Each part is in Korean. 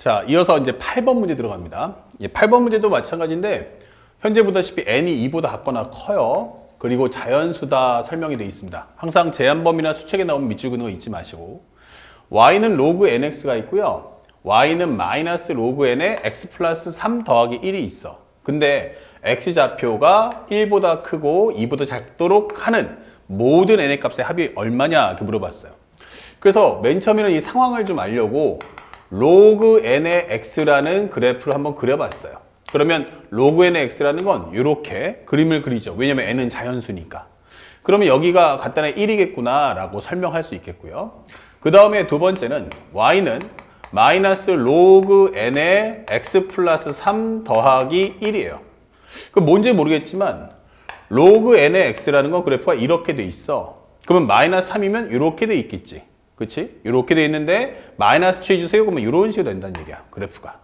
자, 이어서 이제 8번 문제 들어갑니다. 8번 문제도 마찬가지인데 현재 보다시피 n이 2보다 작거나 커요. 그리고 자연수다 설명이 되어 있습니다. 항상 제한범위나 수책에 나오는 밑줄 그는 거 잊지 마시고 y는 로그 nx가 있고요. y는 마이너스 로그 n에 x 플러스 3 더하기 1이 있어. 근데 x좌표가 1보다 크고 2보다 작도록 하는 모든 n의 값의 합이 얼마냐 이렇게 물어봤어요. 그래서 맨 처음에는 이 상황을 좀 알려고 로그 n의 x라는 그래프를 한번 그려봤어요. 그러면 로그 n의 x라는 건 이렇게 그림을 그리죠. 왜냐면 n은 자연수니까. 그러면 여기가 간단하게 1이겠구나 라고 설명할 수 있겠고요. 그 다음에 두 번째는 y는 마이너스 로그 n의 x 플러스 3 더하기 1이에요. 그 뭔지 모르겠지만 로그 n의 x라는 건 그래프가 이렇게 돼 있어. 그러면 마이너스 3이면 이렇게 돼 있겠지. 그치? 이렇게 돼 있는데 마이너스 취해주세요. 그러면 이런 식으로 된다는 얘기야. 그래프가.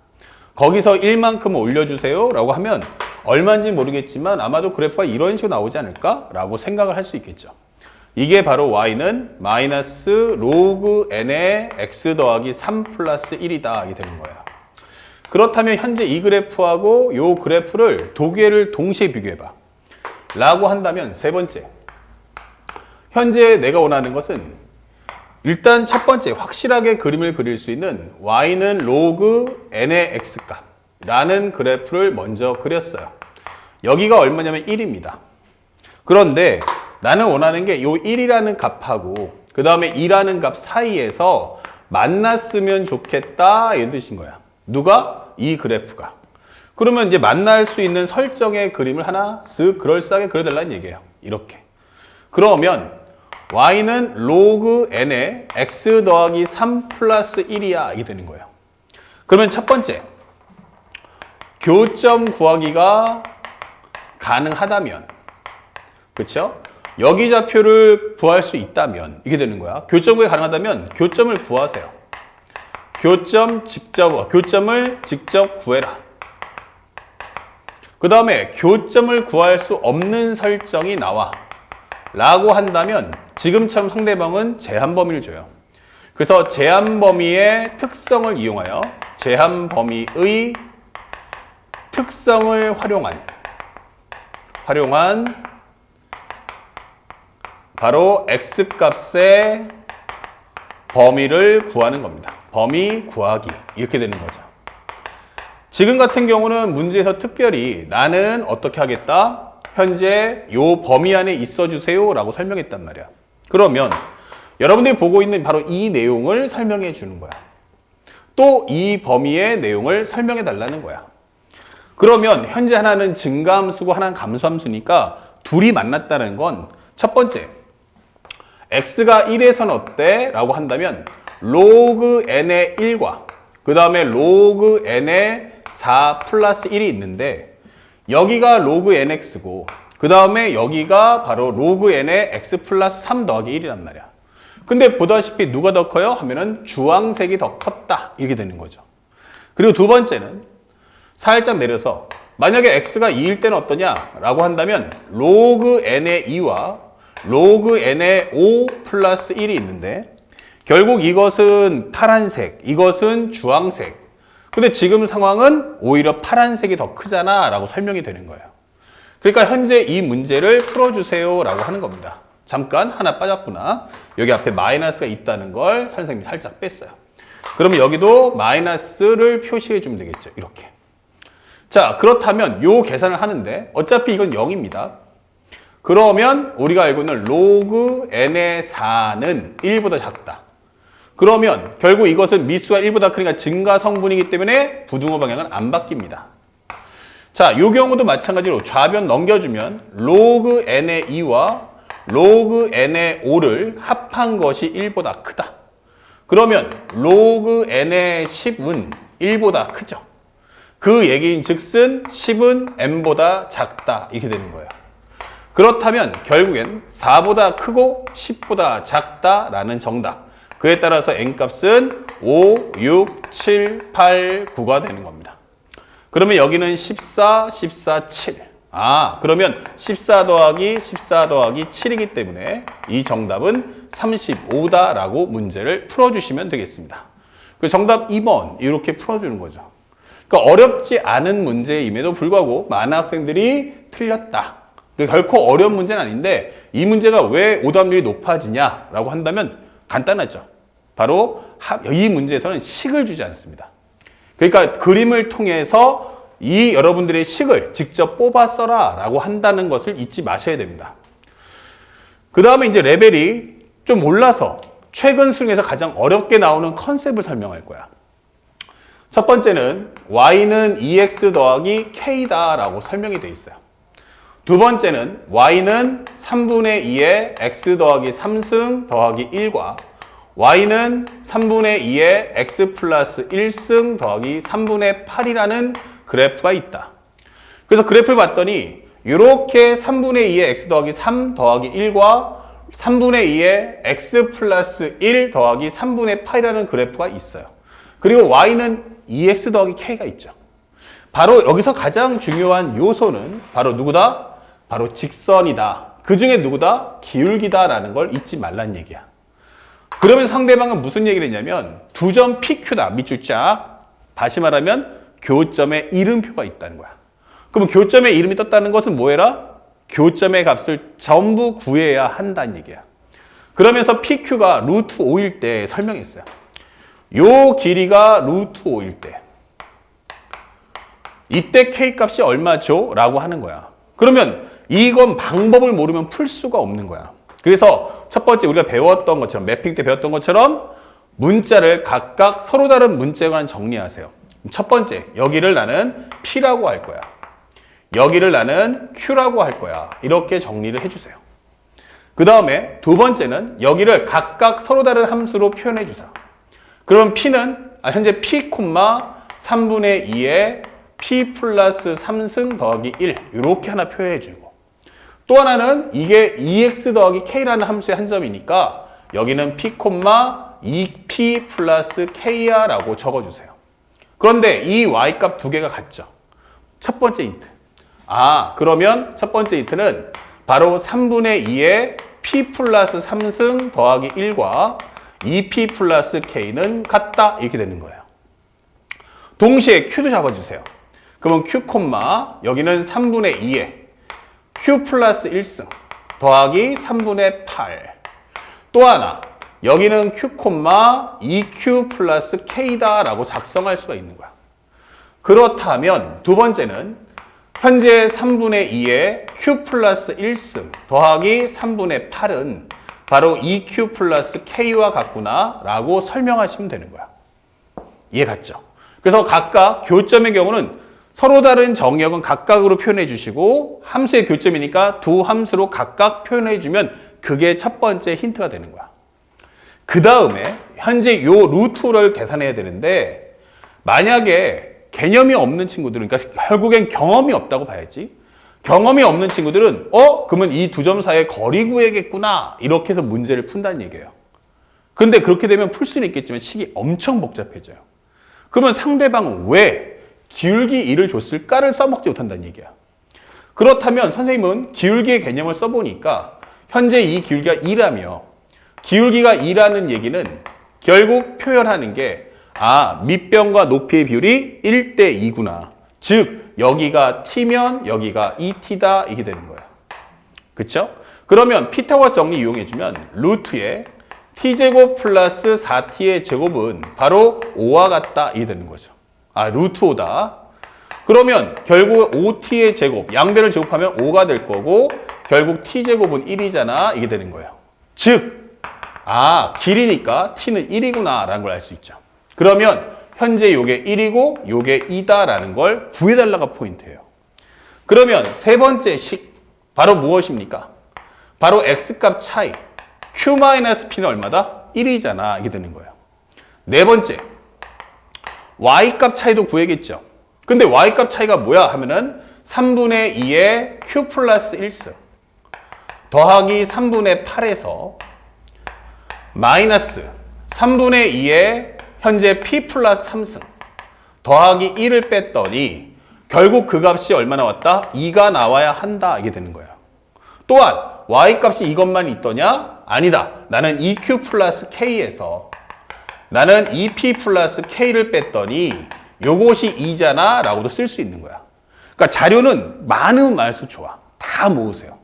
거기서 1만큼 올려주세요 라고 하면 얼마인지 모르겠지만 아마도 그래프가 이런 식으로 나오지 않을까? 라고 생각을 할 수 있겠죠. 이게 바로 y는 마이너스 로그 n의 x 더하기 3 플러스 1이다. 이게 되는 거예요. 그렇다면 현재 이 그래프하고 이 그래프를 두 개를 동시에 비교해봐. 라고 한다면 세 번째. 현재 내가 원하는 것은 일단 첫 번째 확실하게 그림을 그릴 수 있는 y는 로그 n의 x값 라는 그래프를 먼저 그렸어요. 여기가 얼마냐면 1입니다. 그런데 나는 원하는 게 이 1이라는 값하고 그 다음에 2라는 값 사이에서 만났으면 좋겠다 이런 뜻인 거야. 누가? 이 그래프가. 그러면 이제 만날 수 있는 설정의 그림을 하나 쓱 그럴싸하게 그려달라는 얘기예요. 이렇게. 그러면 y는 로그 n의 x 더하기 3 플러스 1이야 이게 되는 거예요. 그러면 첫 번째 교점 구하기가 가능하다면 그렇죠? 여기 좌표를 구할 수 있다면 이게 되는 거야. 교점 구하기 가능하다면 교점을 구하세요. 교점을 직접 구해라. 그 다음에 교점을 구할 수 없는 설정이 나와 라고 한다면 지금처럼 상대방은 제한 범위를 줘요. 그래서 제한 범위의 특성을 이용하여 제한 범위의 특성을 활용한 바로 x값의 범위를 구하는 겁니다. 범위 구하기 이렇게 되는 거죠. 지금 같은 경우는 문제에서 특별히 나는 어떻게 하겠다? 현재 요 범위 안에 있어 주세요 라고 설명했단 말이야. 그러면 여러분들이 보고 있는 바로 이 내용을 설명해 주는 거야. 또 이 범위의 내용을 설명해 달라는 거야. 그러면 현재 하나는 증가함수고 하나는 감소함수니까 둘이 만났다는 건 첫 번째 x가 1에선 어때? 라고 한다면 로그 n의 1과 그 다음에 로그 n의 4 플러스 1이 있는데 여기가 로그 nx고 그 다음에 여기가 바로 로그 n의 x 플러스 3 더하기 1이란 말이야. 근데 보다시피 누가 더 커요? 하면은 주황색이 더 컸다 이렇게 되는 거죠. 그리고 두 번째는 살짝 내려서 만약에 x가 2일 때는 어떠냐 라고 한다면 로그 n의 2와 로그 n의 5 플러스 1이 있는데 결국 이것은 파란색, 이것은 주황색. 근데 지금 상황은 오히려 파란색이 더 크잖아 라고 설명이 되는 거예요. 그러니까 현재 이 문제를 풀어주세요 라고 하는 겁니다. 잠깐 하나 빠졌구나. 여기 앞에 마이너스가 있다는 걸 선생님이 살짝 뺐어요. 그러면 여기도 마이너스를 표시해 주면 되겠죠. 이렇게. 자, 그렇다면 요 계산을 하는데 어차피 이건 0입니다. 그러면 우리가 알고 있는 로그 n의 4는 1보다 작다. 그러면 결국 이것은 미수가 1보다 크니까 증가 성분이기 때문에 부등호 방향은 안 바뀝니다. 자, 이 경우도 마찬가지로 좌변 넘겨주면 로그 n의 2와 로그 n의 5를 합한 것이 1보다 크다. 그러면 로그 n의 10은 1보다 크죠. 그 얘기인 즉슨 10은 n보다 작다. 이렇게 되는 거예요. 그렇다면 결국엔 4보다 크고 10보다 작다라는 정답. 그에 따라서 n값은 5, 6, 7, 8, 9가 되는 겁니다. 그러면 여기는 14, 14, 7. 그러면 14 더하기 7이기 때문에 이 정답은 35다라고 문제를 풀어주시면 되겠습니다. 그 정답 2번 이렇게 풀어주는 거죠. 그러니까 어렵지 않은 문제임에도 불구하고 많은 학생들이 틀렸다. 결코 어려운 문제는 아닌데 이 문제가 왜 오답률이 높아지냐라고 한다면 간단하죠. 바로 이 문제에서는 식을 주지 않습니다. 그러니까 그림을 통해서 이 여러분들의 식을 직접 뽑아 써라 라고 한다는 것을 잊지 마셔야 됩니다. 그 다음에 이제 레벨이 좀 올라서 최근 수능에서 가장 어렵게 나오는 컨셉을 설명할 거야. 첫 번째는 y는 2x 더하기 k다 라고 설명이 돼 있어요. 두 번째는 y는 3분의 2의 x 더하기 3승 더하기 1과 y는 3분의 2의 x 플러스 1승 더하기 3분의 8이라는 그래프가 있다. 그래서 그래프를 봤더니 이렇게 3분의 2의 x 더하기 3 더하기 1과 3분의 2의 x 플러스 1 더하기 3분의 8이라는 그래프가 있어요. 그리고 y는 2x 더하기 k가 있죠. 바로 여기서 가장 중요한 요소는 바로 누구다? 바로 직선이다. 그 중에 누구다? 기울기다라는 걸 잊지 말란 얘기야. 그러면서 상대방은 무슨 얘기를 했냐면 두 점 PQ다. 밑줄 쫙. 다시 말하면 교점에 이름표가 있다는 거야. 그럼 교점에 이름이 떴다는 것은 뭐해라? 교점의 값을 전부 구해야 한다는 얘기야. 그러면서 PQ가 루트 5일 때 설명했어요. 요 길이가 루트 5일 때. 이때 K 값이 얼마죠? 라고 하는 거야. 그러면 이건 방법을 모르면 풀 수가 없는 거야. 그래서 첫 번째 우리가 배웠던 것처럼 매핑 때 배웠던 것처럼 문자를 각각 서로 다른 문자에 관한 정리하세요. 첫 번째, 여기를 나는 P라고 할 거야. 여기를 나는 Q라고 할 거야. 이렇게 정리를 해주세요. 그 다음에 두 번째는 여기를 각각 서로 다른 함수로 표현해 주세요. 그럼 P는 현재 P, 3분의 2의 P 플러스 3승 더하기 1 이렇게 하나 표현해 주고 또 하나는 이게 2x 더하기 k라는 함수의 한 점이니까 여기는 P, 2P 플러스 K야 라고 적어주세요. 그런데 이 y값 두 개가 같죠. 첫 번째 힌트. 그러면 첫 번째 힌트는 바로 3분의 2의 P 플러스 3승 더하기 1과 2P 플러스 K는 같다. 이렇게 되는 거예요. 동시에 Q도 잡아주세요. 그러면 Q, 여기는 3분의 2의 Q 플러스 1승 더하기 3분의 8. 또 하나, 여기는 Q, 2Q 플러스 K다 라고 작성할 수가 있는 거야. 그렇다면 두 번째는 현재 3분의 2의 Q 플러스 1승 더하기 3분의 8은 바로 2Q 플러스 K와 같구나 라고 설명하시면 되는 거야. 이해 갔죠? 그래서 각각 교점의 경우는 서로 다른 정역은 각각으로 표현해 주시고 함수의 교점이니까 두 함수로 각각 표현해 주면 그게 첫 번째 힌트가 되는 거야. 그 다음에 현재 요 루트를 계산해야 되는데 만약에 개념이 없는 친구들은 그러니까 결국엔 경험이 없다고 봐야지. 경험이 없는 친구들은 그러면 이 두 점 사이의 거리 구해야겠구나 이렇게 해서 문제를 푼다는 얘기예요. 근데 그렇게 되면 풀 수는 있겠지만 식이 엄청 복잡해져요. 그러면 상대방은 왜 기울기 1을 줬을까를 써먹지 못한다는 얘기야. 그렇다면 선생님은 기울기의 개념을 써보니까 현재 이 기울기가 2라며 기울기가 2라는 얘기는 결국 표현하는 게 밑변과 높이의 비율이 1대 2구나. 즉 여기가 t면 여기가 2t다 이게 되는 거야. 그쵸? 그러면 피타고라스 정리 이용해주면 루트에 t제곱 플러스 4t의 제곱은 바로 5와 같다 이게 되는 거죠. 루트 5다. 그러면 결국 5t의 제곱, 양변을 제곱하면 5가 될 거고 결국 t제곱은 1이잖아. 이게 되는 거예요. 즉, 길이니까 t는 1이구나 라는 걸 알 수 있죠. 그러면 현재 요게 1이고 요게 2다라는 걸 구해달라가 포인트예요. 그러면 세 번째 식, 바로 무엇입니까? 바로 x값 차이. q-p는 얼마다? 1이잖아. 이게 되는 거예요. 네 번째. y값 차이도 구해야겠죠. 근데 y값 차이가 뭐야 하면은 3분의 2의 q 플러스 1승 더하기 3분의 8에서 마이너스 3분의 2의 현재 p 플러스 3승 더하기 1을 뺐더니 결국 그 값이 얼마 나왔다? 2가 나와야 한다. 이게 되는 거예요. 또한 y값이 이것만 있더냐? 아니다. 나는 2q 플러스 k에서 나는 2p 플러스 k를 뺐더니 요것이 2잖아 라고도 쓸 수 있는 거야. 그러니까 자료는 많으면 많을수록 좋아. 다 모으세요.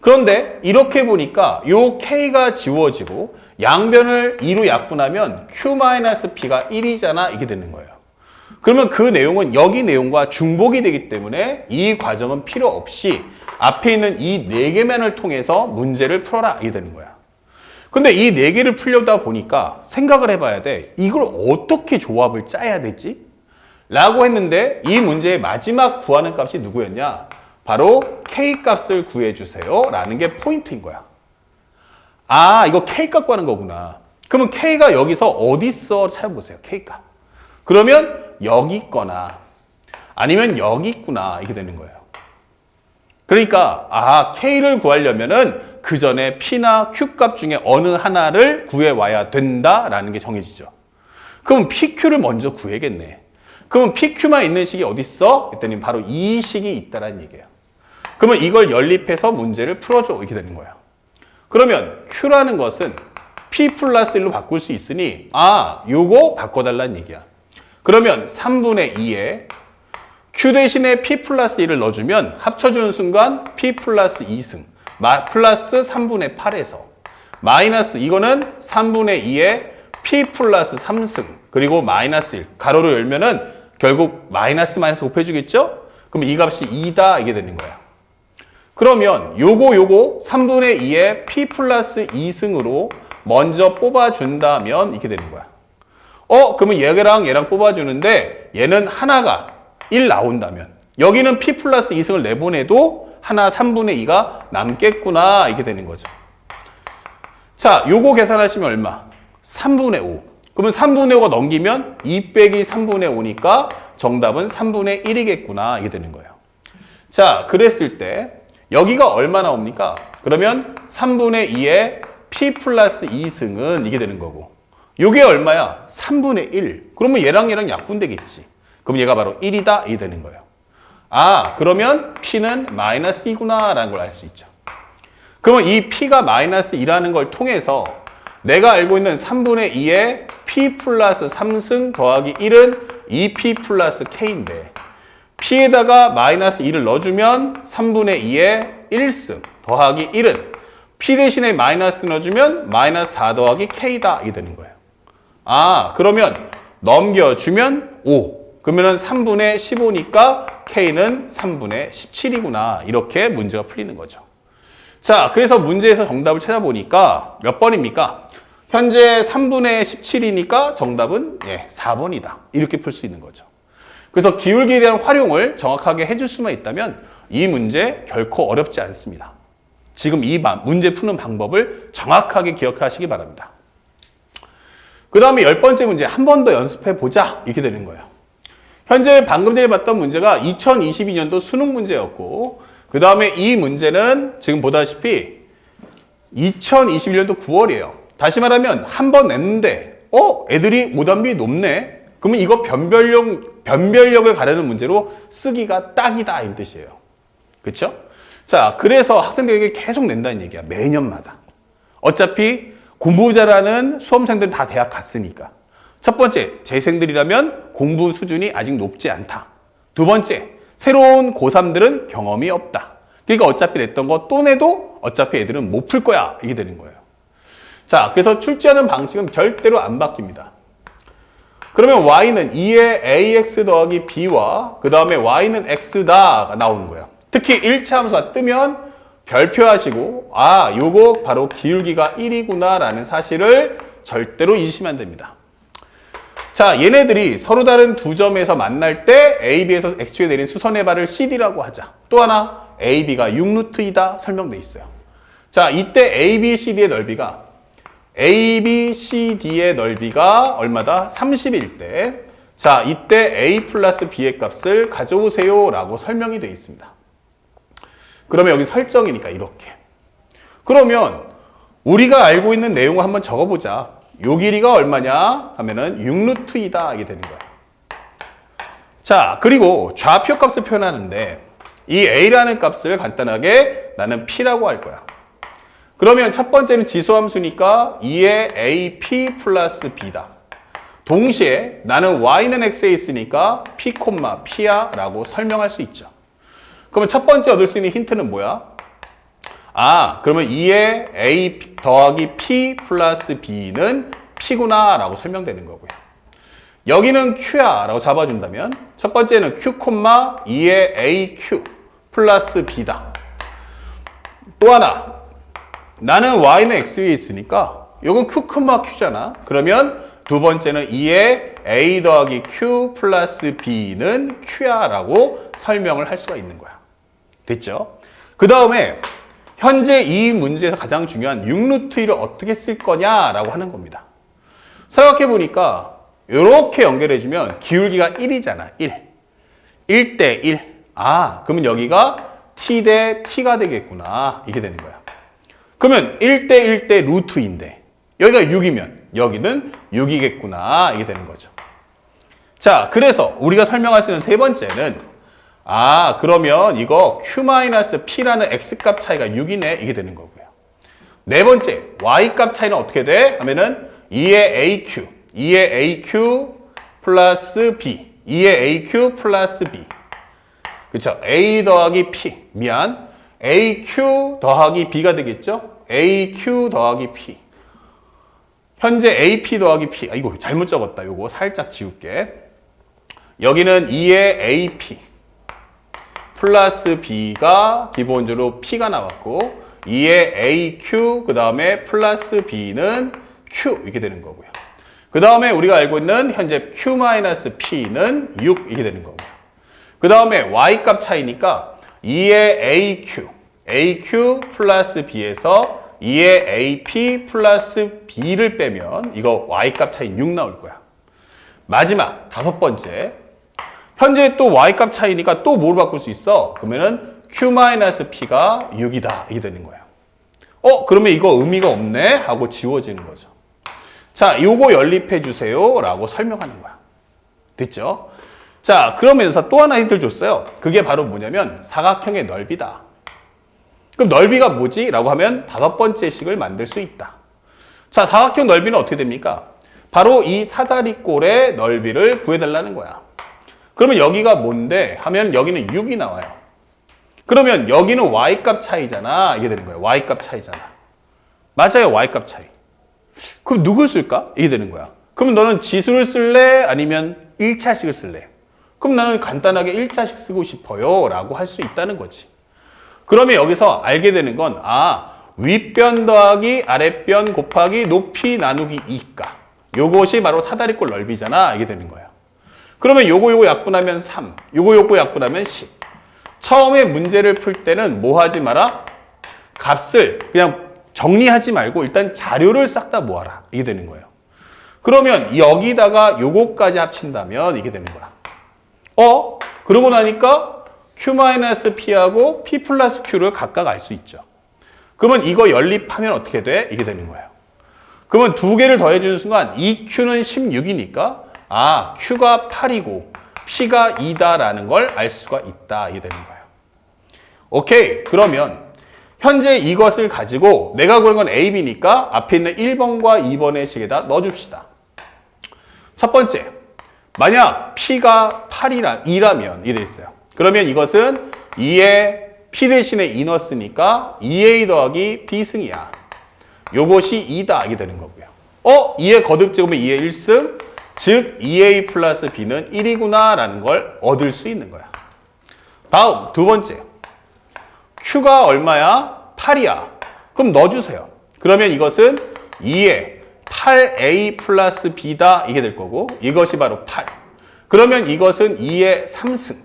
그런데 이렇게 보니까 요 k가 지워지고 양변을 2로 약분하면 q-p가 1이잖아 이게 되는 거예요. 그러면 그 내용은 여기 내용과 중복이 되기 때문에 이 과정은 필요 없이 앞에 있는 이 4개만을 통해서 문제를 풀어라 이게 되는 거야. 근데 이 4개를 풀려다 보니까 생각을 해봐야 돼. 이걸 어떻게 조합을 짜야 되지? 라고 했는데 이 문제의 마지막 구하는 값이 누구였냐? 바로 K값을 구해주세요 라는 게 포인트인 거야. 아, 이거 K값 구하는 거구나. 그러면 K가 여기서 어디 있어? 찾아보세요. K값. 그러면 여기 있거나 아니면 여기 있구나 이게 되는 거예요. 그러니까 아, K를 구하려면은 그 전에 P나 Q값 중에 어느 하나를 구해와야 된다라는 게 정해지죠. 그럼 PQ를 먼저 구해야겠네. 그러면 PQ만 있는 식이 어디 있어? 했더니 바로 이 식이 있다라는 얘기예요. 그러면 이걸 연립해서 문제를 풀어줘 이렇게 되는 거예요. 그러면 Q라는 것은 P 플러스 1로 바꿀 수 있으니 아, 요거 바꿔달라는 얘기야. 그러면 3분의 2에 Q 대신에 P 플러스 1을 넣어주면 합쳐주는 순간 P 플러스 2승 플러스 3분의 8에서 마이너스 이거는 3분의 2에 P 플러스 3승 그리고 마이너스 1 가로로 열면은 결국 마이너스 곱해주겠죠? 그럼 이 값이 2다 이게 되는 거야. 그러면 요거 3분의 2에 P 플러스 2승으로 먼저 뽑아준다면 이렇게 되는 거야. 그러면 얘랑 뽑아주는데 얘는 하나가 1 나온다면 여기는 P 플러스 2승을 내보내도 하나 3분의 2가 남겠구나 이렇게 되는 거죠. 자, 요거 계산하시면 얼마? 3분의 5. 그러면 3분의 5가 넘기면 2 빼기 3분의 5니까 정답은 3분의 1이겠구나 이게 되는 거예요. 자, 그랬을 때 여기가 얼마 나옵니까? 그러면 3분의 2에 P 플러스 2승은 이게 되는 거고 요게 얼마야? 3분의 1. 그러면 얘랑 약분되겠지. 그럼 얘가 바로 1이다 이게 되는 거예요. 아, 그러면 P는 마이너스 2구나 라는 걸 알 수 있죠. 그러면 이 P가 마이너스 2라는 걸 통해서 내가 알고 있는 3분의 2에 P 플러스 3승 더하기 1은 2P 플러스 K인데 P에다가 마이너스 2를 넣어주면 3분의 2에 1승 더하기 1은 P 대신에 마이너스 넣어주면 마이너스 4 더하기 K다 이게 되는 거예요. 아, 그러면 넘겨주면 5. 그러면 3분의 15니까 K는 3분의 17이구나. 이렇게 문제가 풀리는 거죠. 자, 그래서 문제에서 정답을 찾아보니까 몇 번입니까? 현재 3분의 17이니까 정답은 4번이다. 이렇게 풀 수 있는 거죠. 그래서 기울기에 대한 활용을 정확하게 해줄 수만 있다면 이 문제 결코 어렵지 않습니다. 지금 이 문제 푸는 방법을 정확하게 기억하시기 바랍니다. 그 다음에 10번째 문제 한 번 더 연습해 보자 이렇게 되는 거예요. 현재 방금 전에 봤던 문제가 2022년도 수능 문제였고 그 다음에 이 문제는 지금 보다시피 2021년도 9월이에요. 다시 말하면 한 번 냈는데 애들이 오답률이 높네. 그러면 이거 변별력을 가르는 문제로 쓰기가 딱이다 이 뜻이에요. 그렇죠? 자, 그래서 학생들에게 계속 낸다는 얘기야. 매년마다. 어차피 공부 잘하는 수험생들은 다 대학 갔으니까. 첫 번째, 재생들이라면 공부 수준이 아직 높지 않다. 두 번째, 새로운 고3들은 경험이 없다. 그러니까 어차피 냈던 거 또 내도 어차피 애들은 못 풀 거야. 이게 되는 거예요. 자, 그래서 출제하는 방식은 절대로 안 바뀝니다. 그러면 y는 2의 ax 더하기 b와 그 다음에 y는 x다가 나오는 거예요. 특히 1차 함수가 뜨면 별표하시고 아, 요거 바로 기울기가 1이구나 라는 사실을 절대로 잊으시면 안 됩니다. 자, 얘네들이 서로 다른 두 점에서 만날 때 AB에서 X축에 내린 수선의 발을 CD라고 하자. 또 하나 AB가 6루트이다 설명돼 있어요. 자, 이때 ABCD의 넓이가 ABCD의 넓이가 얼마다? 30일 때 자, 이때 A 플러스 B의 값을 가져오세요 라고 설명이 되어 있습니다. 그러면 여기 설정이니까 이렇게. 그러면 우리가 알고 있는 내용을 한번 적어보자. 요 길이가 얼마냐 하면은 6루트이다 이게 되는 거야. 자, 그리고 좌표 값을 표현하는데 이 A라는 값을 간단하게 나는 P라고 할 거야. 그러면 첫 번째는 지수함수니까 2의 AP 플러스 B다. 동시에 나는 y는 x에 있으니까 p, p야 라고 설명할 수 있죠. 그러면 첫 번째 얻을 수 있는 힌트는 뭐야? 아, 그러면 2의 a 더하기 p 플러스 b는 p구나 라고 설명되는 거고요. 여기는 q야 라고 잡아준다면 첫 번째는 q, 2의 aq 플러스 b다. 또 하나, 나는 y는 x 위에 있으니까 이건 q, q잖아. 그러면 두 번째는 2의 a 더하기 q 플러스 b는 q야 라고 설명을 할 수가 있는 거야. 됐죠? 그 다음에 현재 이 문제에서 가장 중요한 6루트 1을 어떻게 쓸 거냐라고 하는 겁니다. 생각해 보니까 이렇게 연결해주면 기울기가 1이잖아. 1. 1대 1. 아, 그러면 여기가 t 대 t가 되겠구나. 이게 되는 거야. 그러면 1대 1대 루트인데 여기가 6이면 여기는 6이겠구나. 이게 되는 거죠. 자, 그래서 우리가 설명할 수 있는 세 번째는 아, 그러면 이거 q-p라는 x값 차이가 6이네. 이게 되는 거고요. 네 번째, y값 차이는 어떻게 돼? 하면은 2의 aq 플러스 b, 2의 aq 플러스 b. 그쵸? a 더하기 p, 미안. aq 더하기 b가 되겠죠? aq 더하기 p. 현재 ap 더하기 p. 아, 이거 잘못 적었다. 요거 살짝 지울게. 여기는 2의 ap 플러스 b가 기본적으로 p가 나왔고 2의 aq 그 다음에 플러스 b는 q 이렇게 되는 거고요. 그 다음에 우리가 알고 있는 현재 q-p는 6 이렇게 되는 거고요. 그 다음에 y값 차이니까 2의 aq 플러스 b에서 2의 ap 플러스 b를 빼면 이거 y값 차이 6 나올 거야. 마지막 다섯 번째, 현재 또 y값 차이니까 또 뭘 바꿀 수 있어? 그러면은 q-p가 6이다 이게 되는 거예요. 그러면 이거 의미가 없네 하고 지워지는 거죠. 자, 요거 연립해 주세요 라고 설명하는 거야. 됐죠? 자, 그러면서 또 하나 힌트를 줬어요. 그게 바로 뭐냐면 사각형의 넓이다. 그럼 넓이가 뭐지? 라고 하면 다섯 번째 식을 만들 수 있다. 자, 사각형 넓이는 어떻게 됩니까? 바로 이 사다리꼴의 넓이를 구해달라는 거야. 그러면 여기가 뭔데? 하면 여기는 6이 나와요. 그러면 여기는 y값 차이잖아. 이게 되는 거예요. y값 차이잖아. 맞아요. y값 차이. 그럼 누굴 쓸까? 이게 되는 거야. 그럼 너는 지수를 쓸래? 아니면 1차식을 쓸래? 그럼 나는 간단하게 1차식 쓰고 싶어요. 라고 할 수 있다는 거지. 그러면 여기서 알게 되는 건 윗변 더하기 아랫변 곱하기 높이 나누기 2가 요것이 바로 사다리꼴 넓이잖아. 이게 되는 거야. 그러면 요거 약분하면 3, 요거 약분하면 10. 처음에 문제를 풀 때는 뭐 하지 마라? 값을 그냥 정리하지 말고 일단 자료를 싹 다 모아라. 이게 되는 거예요. 그러면 여기다가 요거까지 합친다면 이게 되는 거야. 그러고 나니까 q-p하고 p 플러스 q를 각각 알 수 있죠. 그러면 이거 연립하면 어떻게 돼? 이게 되는 거예요. 그러면 두 개를 더해주는 순간 이 q는 16이니까 q가 8이고 p가 2다라는 걸 알 수가 있다. 이게 되는 거예요. 오케이. 그러면 현재 이것을 가지고 내가 고른 건 A, B니까 앞에 있는 1번과 2번의 식에다 넣어줍시다. 첫 번째, 만약 p가 2라면 이래 있어요. 그러면 이것은 2의 p 대신에 2 넣었으니까 2a 더하기 b승이야. 요것이 2다. 이게 되는 거고요. 2의 거듭제곱은 2의 1승, 즉 2a 플러스 b는 1이구나 라는 걸 얻을 수 있는 거야. 다음 두 번째, q가 얼마야? 8이야. 그럼 넣어주세요. 그러면 이것은 2의 8a 플러스 b다. 이게 될 거고 이것이 바로 8. 그러면 이것은 2의 3승,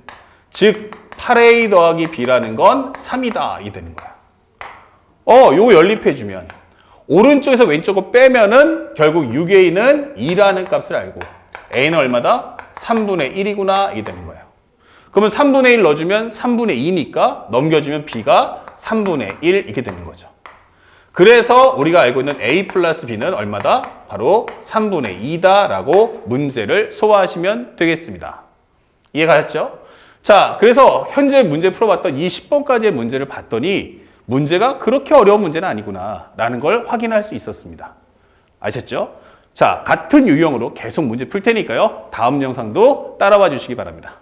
즉 8a 더하기 b라는 건 3이다. 이게 되는 거야. 요거 연립해주면 오른쪽에서 왼쪽을 빼면은 결국 6a는 2라는 값을 알고 a는 얼마다? 3분의 1이구나. 이게 되는 거예요. 그러면 3분의 1 넣어주면 3분의 2니까 넘겨주면 b가 3분의 1 이렇게 되는 거죠. 그래서 우리가 알고 있는 a 플러스 b는 얼마다? 바로 3분의 2다라고 문제를 소화하시면 되겠습니다. 이해가셨죠? 자, 그래서 현재 문제 풀어봤던 이 10번까지의 문제를 봤더니 문제가 그렇게 어려운 문제는 아니구나 라는 걸 확인할 수 있었습니다. 아셨죠? 자, 같은 유형으로 계속 문제 풀 테니까요. 다음 영상도 따라와 주시기 바랍니다.